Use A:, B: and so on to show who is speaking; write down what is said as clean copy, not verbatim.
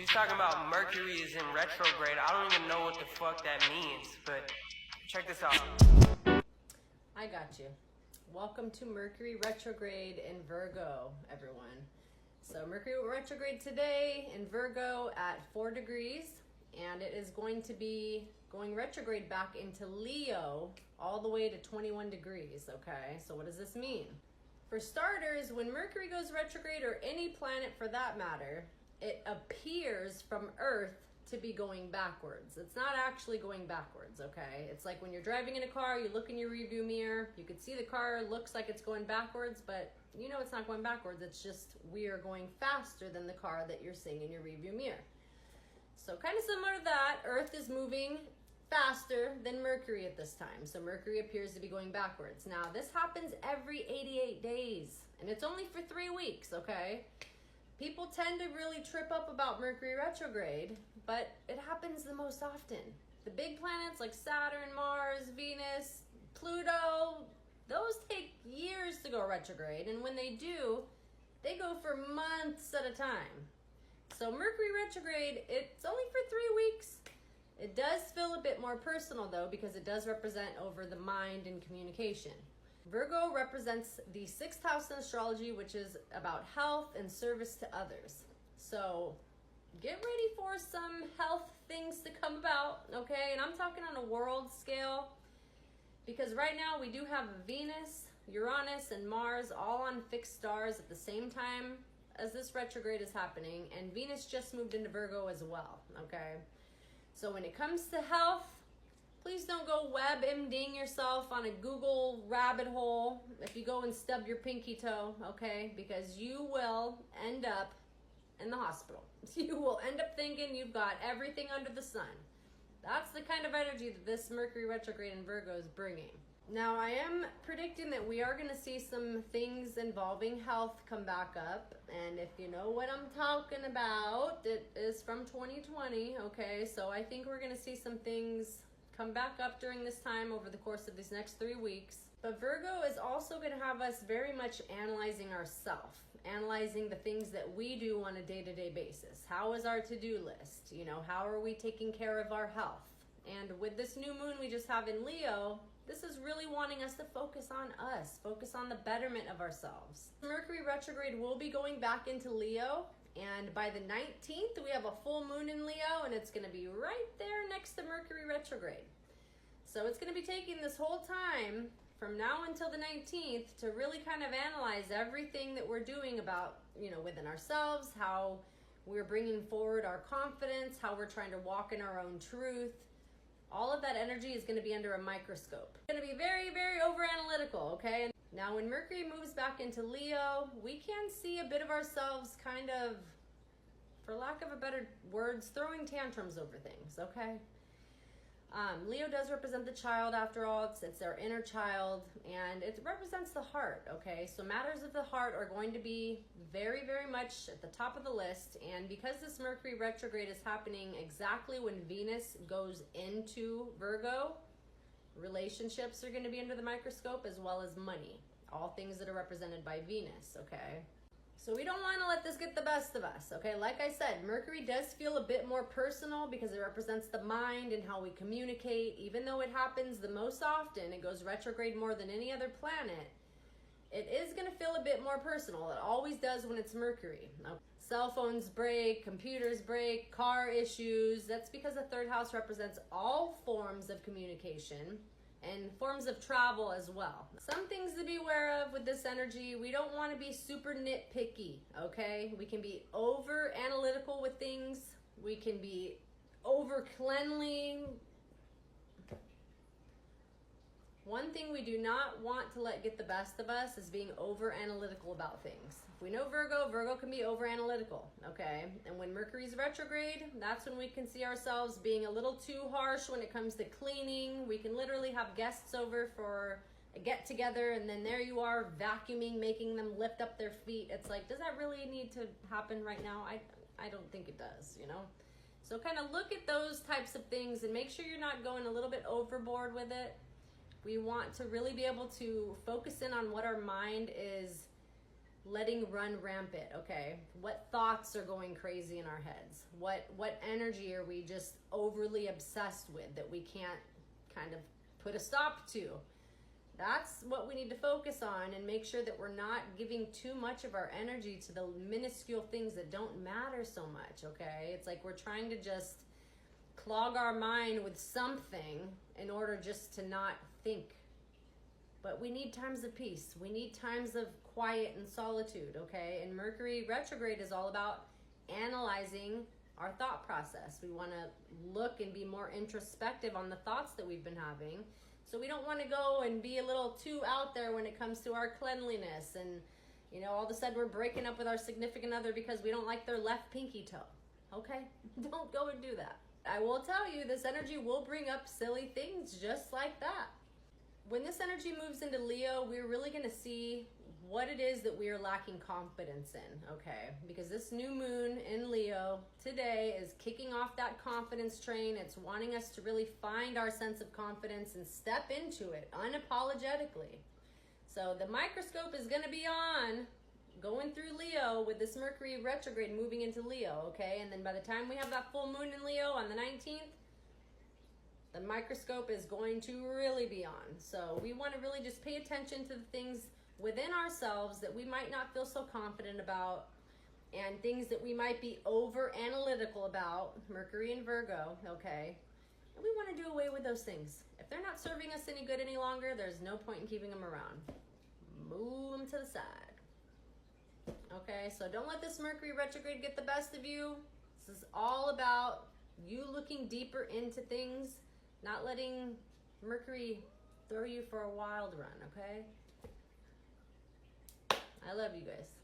A: She's talking about Mercury is in retrograde. I don't even know what the fuck that means, but check this out.
B: I got you. Welcome to Mercury retrograde in Virgo, everyone. So Mercury retrograde today in Virgo at 4 degrees, and it is going to be going retrograde back into Leo all the way to 21 degrees, okay? So what does this mean? For starters, when Mercury goes retrograde, or any planet for that matter, it appears from Earth to be going backwards. It's not actually going backwards, okay? It's like when you're driving in a car, you look in your rearview mirror, you can see the car looks like it's going backwards, but you know it's not going backwards. It's just we are going faster than the car that you're seeing in your rearview mirror. So kind of similar to that, Earth is moving faster than Mercury at this time. So Mercury appears to be going backwards. Now, this happens every 88 days, and it's only for 3 weeks, okay? People tend to really trip up about Mercury retrograde, but it happens the most often. The big planets like Saturn, Mars, Venus, Pluto, those take years to go retrograde, and when they do, they go for months at a time. So Mercury retrograde, it's only for 3 weeks. It does feel a bit more personal though, because it does represent over the mind and communication. Virgo represents the 6th house in astrology, which is about health and service to others. So get ready for some health things to come about, okay? And I'm talking on a world scale, because right now we do have Venus, Uranus, and Mars all on fixed stars at the same time as this retrograde is happening, and Venus just moved into Virgo as well, okay? So when it comes to health, please don't go WebMDing yourself on a Google rabbit hole if you go and stub your pinky toe, okay? Because you will end up in the hospital. You will end up thinking you've got everything under the sun. That's the kind of energy that this Mercury retrograde in Virgo is bringing. Now, I am predicting that we are going to see some things involving health come back up. And if you know what I'm talking about, it is from 2020, okay? So I think we're going to see some things come back up during this time over the course of these next 3 weeks. But Virgo is also going to have us very much analyzing ourselves, analyzing the things that we do on a day-to-day basis. How is our to-do list? You know, how are we taking care of our health? And with this new moon we just have in Leo, this is really wanting us to focus on us, focus on the betterment of ourselves. Mercury retrograde will be going back into Leo, and by the 19th, we have a full moon in Leo, and it's going to be right there next to Mercury retrograde. So it's going to be taking this whole time from now until the 19th to really kind of analyze everything that we're doing about, you know, within ourselves, how we're bringing forward our confidence, how we're trying to walk in our own truth. All of that energy is going to be under a microscope. It's going to be very, very over-analytical, okay? Now, when Mercury moves back into Leo, we can see a bit of ourselves kind of, for lack of a better words, throwing tantrums over things, okay? Leo does represent the child after all. It's our inner child, and it represents the heart, okay? So matters of the heart are going to be very, very much at the top of the list, and because this Mercury retrograde is happening exactly when Venus goes into Virgo, relationships are going to be under the microscope, as well as money, all things that are represented by Venus, okay? So we don't want to let this get the best of us, okay? Like I said, Mercury does feel a bit more personal because it represents the mind and how we communicate. Even though it happens the most often, it goes retrograde more than any other planet, it is going to feel a bit more personal. It always does when it's Mercury. Cell phones break, computers break, car issues. That's because the 3rd house represents all forms of communication and forms of travel as well. Some things to be aware of with this energy: we don't want to be super nitpicky, okay? We can be over analytical with things. We can be over cleanly. One thing we do not want to let get the best of us is being over analytical about things. If we know Virgo, Virgo can be over analytical, okay? And when Mercury's retrograde, that's when we can see ourselves being a little too harsh when it comes to cleaning. We can literally have guests over for a get together, and then there you are vacuuming, making them lift up their feet. It's like, does that really need to happen right now? I don't think it does, you know? So kind of look at those types of things and make sure you're not going a little bit overboard with it. We want to really be able to focus in on what our mind is letting run rampant, okay? What thoughts are going crazy in our heads? What energy are we just overly obsessed with that we can't kind of put a stop to? That's what we need to focus on and make sure that we're not giving too much of our energy to the minuscule things that don't matter so much, okay? It's like we're trying to just clog our mind with something in order just to not think. But we need times of peace. We need times of quiet and solitude, okay? And Mercury retrograde is all about analyzing our thought process. We want to look and be more introspective on the thoughts that we've been having. So we don't want to go and be a little too out there when it comes to our cleanliness. And, you know, all of a sudden we're breaking up with our significant other because we don't like their left pinky toe. Okay? Don't go and do that. I will tell you, this energy will bring up silly things just like that. When this energy moves into Leo, we're really going to see what it is that we are lacking confidence in, okay? Because this new moon in Leo today is kicking off that confidence train. It's wanting us to really find our sense of confidence and step into it unapologetically. So the microscope is going to be on, going through Leo with this Mercury retrograde moving into Leo, okay? And then by the time we have that full moon in Leo on the 19th, the microscope is going to really be on. So we want to really just pay attention to the things within ourselves that we might not feel so confident about, and things that we might be over analytical about, Mercury and Virgo, okay? And we want to do away with those things. If they're not serving us any good any longer, there's no point in keeping them around. Move them to the side. Okay, so don't let this Mercury retrograde get the best of you. This is all about you looking deeper into things, not letting Mercury throw you for a wild run, okay? I love you guys.